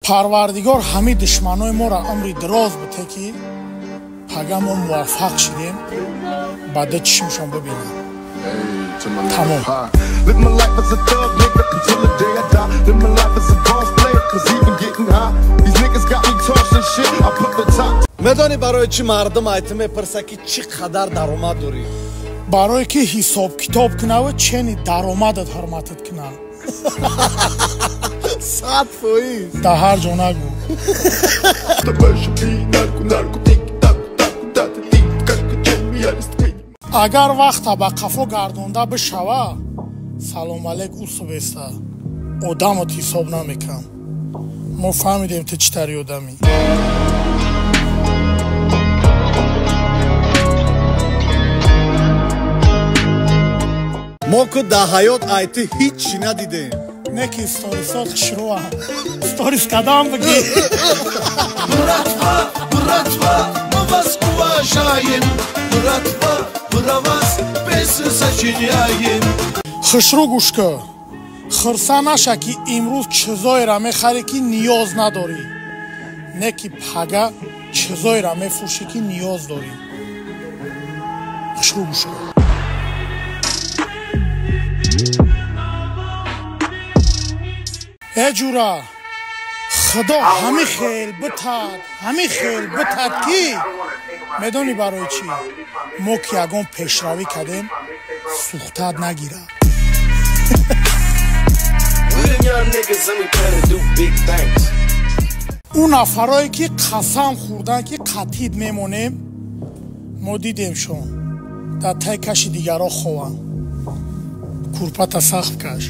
парвардигор ҳамаи душманои моро умри дароз бите ки пага мо муваффақ шудем баъда чишмашон бибинам. Тамом. медонӣ барои чӣ мардум айти мепурса ки чӣ қадар даромад дорӣ? барое ки ҳисоб китоб кунаву чени даромадат ҳурматат кунад. 100%. Дар ҳар ҷо нагӯ. агар вақта ба қафо гардонда бишава салом алейк усубеста одамот ҳисоб намекунам. мо фаҳмидем ту чӣ тари одамӣ. мо ку дар ҳаёт айти ҳеҷ чӣ надидем. не ки сторисот хушрӯам. сторис кадам бигир. Братва, мы вас уважаем. Братва, про вас песни сочиняем. хушрӯ гӯш кӯ. хурса наша ки имрӯз чизоеро мехарӣ ки ниёз надорӣ. не ки пага чизоеро мефурӯшӣ ки ниёз дорӣ. хушрӯ гӯш кӯ. е ҷура худо ҳами хел битад ки медонӣ барои чӣ мо ки ягон пешравӣ кардем сухтат нагирад. اون نفرایی که قسم خوردن که قطعید میمونیم ما دیدیمشون در تای کش دیگرها خوان کورپت سخت کش